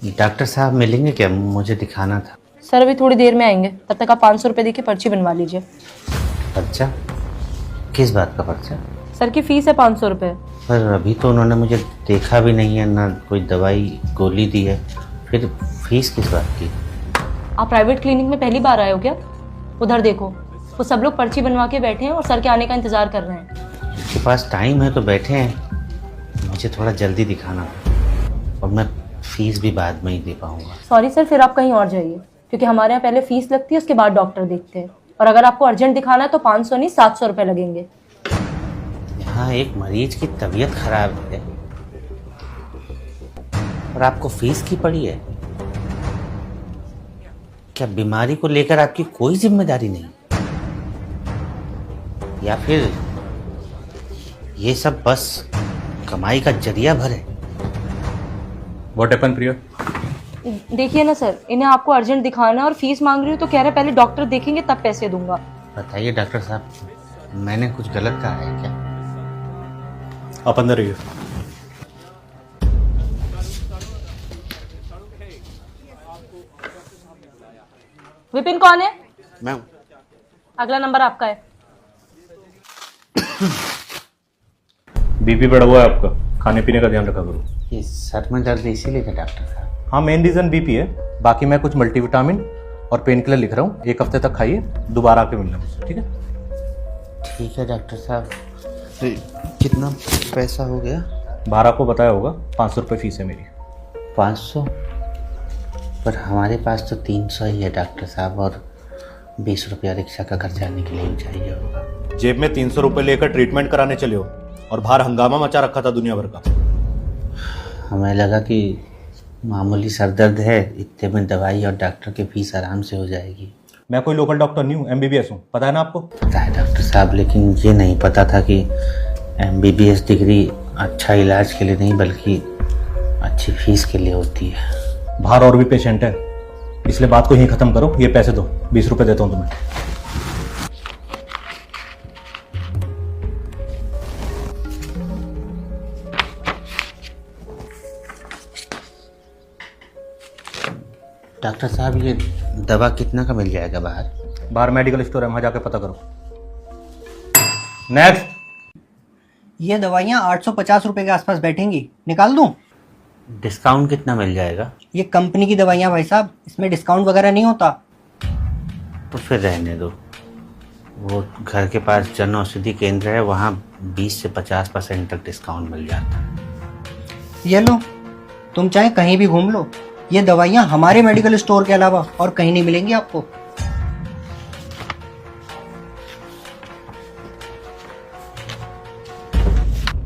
Doctor साहब मिलेंगे क्या? मुझे दिखाना था। सर अभी थोड़ी देर में आएंगे, तब तक आप 500 रुपये देके पर्ची बनवा लीजिए। पर्चा? किस बात का पर्चा? सर की फीस है 500 रुपये। पर अभी तो उन्होंने मुझे देखा भी नहीं है, ना कोई दवाई गोली दी है, फिर फीस किस बात की? आप प्राइवेट क्लिनिक में पहली बार आए हो क्या? उधर देखो, वो सब लोग पर्ची बनवा के बैठे हैं और सर के आने का इंतजार कर रहे हैं। उनके पास टाइम है तो बैठे हैं, मुझे थोड़ा जल्दी दिखाना और मैं फीस भी बाद में ही दे पाऊंगा। सॉरी सर, फिर आप कहीं और जाइए, क्योंकि हमारे यहाँ पहले फीस लगती है, उसके बाद डॉक्टर देखते हैं। और अगर आपको अर्जेंट दिखाना है तो 500 नहीं 700 रुपये लगेंगे। यहाँ एक मरीज की तबीयत खराब है और आपको फीस की पड़ी है? क्या बीमारी को लेकर आपकी कोई जिम्मेदारी नहीं, या फिर ये सब बस कमाई का जरिया भर है? व्हाट हैपन प्रिया? देखिए ना सर, इन्हें आपको अर्जेंट दिखाना है और फीस मांग रही हो तो कह रहे पहले डॉक्टर देखेंगे तब पैसे दूंगा। बताइए डॉक्टर साहब, मैंने कुछ गलत कहा है क्या? आप अंदर रहिए। विपिन कौन है? मैं अगला नंबर आपका है। बीपी बढ़ा हुआ है आपका, खाने पीने का ध्यान रखा करो। ये सर में दर्द इसीलिए था डॉक्टर साहब? हाँ, मेन रीजन बीपी है। बाकी मैं कुछ मल्टीविटामिन और पेन किलर लिख रहा हूँ, 1 हफ्ते तक खाइए, दोबारा आके मिलना मुझसे, ठीक है? ठीक है डॉक्टर साहब। तो कितना पैसा हो गया? 12 को बताया होगा, 500 रुपये फीस है मेरी। 500? पर हमारे पास तो 300 ही है डॉक्टर साहब, और 20 रुपया रिक्शा का खर्चा निकले ही चाहिए होगा। जेब में 300 रुपये लेकर ट्रीटमेंट कराने चले हो और बाहर हंगामा मचा रखा था दुनिया भर का। हमें लगा कि मामूली सर दर्द है, इतने में दवाई और डॉक्टर की फीस आराम से हो जाएगी। मैं कोई लोकल डॉक्टर नहीं हूँ, MBBS हूँ, पता है ना आपको? पता है डॉक्टर साहब, लेकिन ये नहीं पता था कि MBBS डिग्री अच्छा इलाज के लिए नहीं बल्कि अच्छी फीस के लिए होती है। बाहर और भी पेशेंट है, इसलिए बात को यहीं खत्म करो। ये पैसे दो, 20 रुपये देता हूँ तुम्हें। डॉक्टर साहब, ये दवा कितना का मिल जाएगा बाहर? बाहर मेडिकल स्टोर है, वहां जाके पता करो। नेक्स्ट। ये दवाइयाँ 850 रुपए के आसपास बैठेंगी, निकाल दूं? डिस्काउंट कितना मिल जाएगा? ये कंपनी की दवाइयाँ भाई साहब, इसमें डिस्काउंट वगैरह नहीं होता। तो फिर रहने दो। वो घर के पास जन औषधि केंद्र है, वहाँ 20 से 50% तक डिस्काउंट मिल जाता है। ये लो, तुम चाहे कहीं भी घूम लो, ये दवाइयाँ हमारे मेडिकल स्टोर के अलावा और कहीं नहीं मिलेंगी आपको।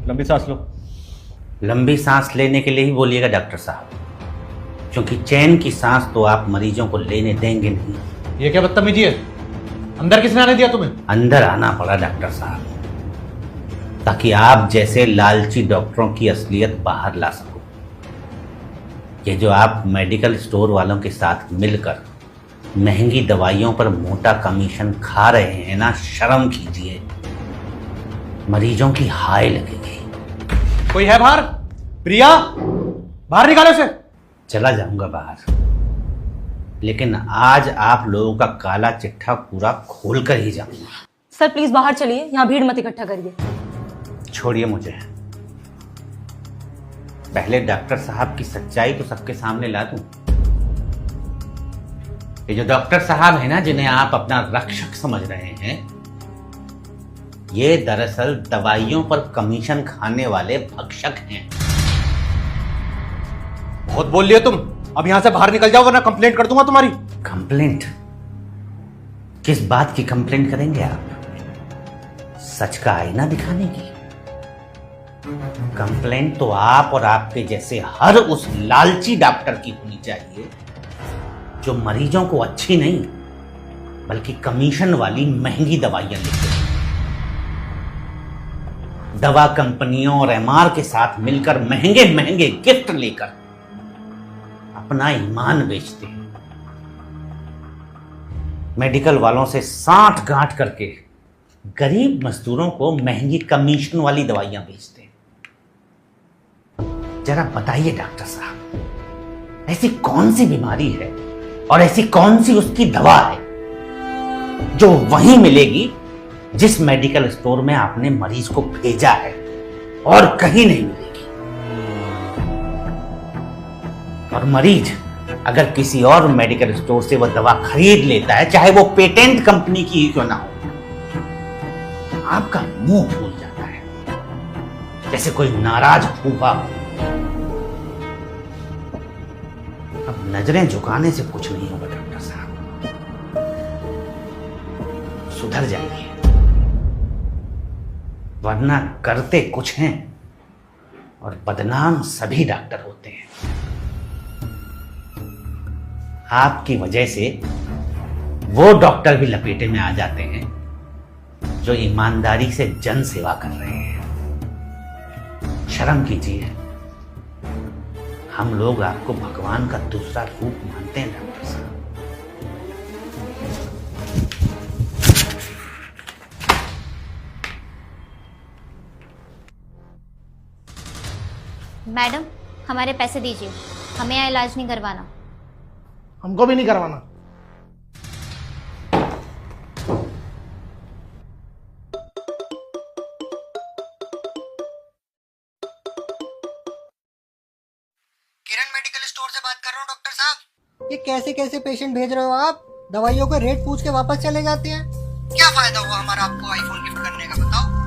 लंबी सांस लो। लंबी सांस लेने के लिए ही बोलिएगा डॉक्टर साहब, क्योंकि चैन की सांस तो आप मरीजों को लेने देंगे नहीं। ये क्या बदतमीजी है? अंदर किसने आने दिया तुम्हें? अंदर आना पड़ा डॉक्टर साहब, ताकि आप जैसे लालची डॉक्टरों की असलियत बाहर ला सको। ये जो आप मेडिकल स्टोर वालों के साथ मिलकर महंगी दवाइयों पर मोटा कमीशन खा रहे हैं ना, शर्म कीजिए, मरीजों की हाय लगेगी। कोई है बाहर? प्रिया, बाहर निकालो इसे। चला जाऊंगा बाहर, लेकिन आज आप लोगों का काला चिट्ठा पूरा खोल कर ही जाऊंगा। सर प्लीज बाहर चलिए, यहाँ भीड़ मत इकट्ठा करिए। छोड़िए मुझे, पहले डॉक्टर साहब की सच्चाई तो सबके सामने ला दूं। ये जो डॉक्टर साहब है ना, जिन्हें आप अपना रक्षक समझ रहे हैं, ये दरअसल दवाइयों पर कमीशन खाने वाले भक्षक हैं। बहुत बोल लिया तुम, अब यहां से बाहर निकल जाओ वरना कंप्लेंट कर दूंगा तुम्हारी। कंप्लेंट? किस बात की कंप्लेंट करेंगे आप? सच का आईना दिखाने की? कंप्लेंट तो आप और आपके जैसे हर उस लालची डॉक्टर की होनी चाहिए जो मरीजों को अच्छी नहीं बल्कि कमीशन वाली महंगी दवाइयां लिखते हैं। दवा कंपनियों और MR के साथ मिलकर महंगे महंगे गिफ्ट लेकर अपना ईमान बेचते हैं। मेडिकल वालों से साठ गांठ करके गरीब मजदूरों को महंगी कमीशन वाली दवाइयां बेचते हैं। जरा बताइए डॉक्टर साहब, ऐसी कौन सी बीमारी है और ऐसी कौन सी उसकी दवा है जो वहीं मिलेगी जिस मेडिकल स्टोर में आपने मरीज को भेजा है और कहीं नहीं मिलेगी। और मरीज अगर किसी और मेडिकल स्टोर से वह दवा खरीद लेता है, चाहे वो पेटेंट कंपनी की ही क्यों ना हो, आपका मुंह फूल जाता है जैसे कोई नाराज फूफा हो। अब नजरें झुकाने से कुछ नहीं होगा डॉक्टर साहब, सुधर जाइए, वरना करते कुछ हैं और बदनाम सभी डॉक्टर होते हैं। आपकी वजह से वो डॉक्टर भी लपेटे में आ जाते हैं जो ईमानदारी से जन सेवा कर रहे हैं। शर्म कीजिए, हम लोग आपको भगवान का दूसरा रूप मानते हैं डॉक्टर साहब। मैडम, हमारे पैसे दीजिए, हमें यहाँ इलाज नहीं करवाना। हमको भी नहीं करवाना। किरण मेडिकल स्टोर से बात कर रहा हूँ डॉक्टर साहब। ये कैसे कैसे पेशेंट भेज रहे हो आप? दवाइयों का रेट पूछ के वापस चले जाते हैं। क्या फायदा हुआ हमारा आपको आईफोन गिफ्ट करने का, बताओ।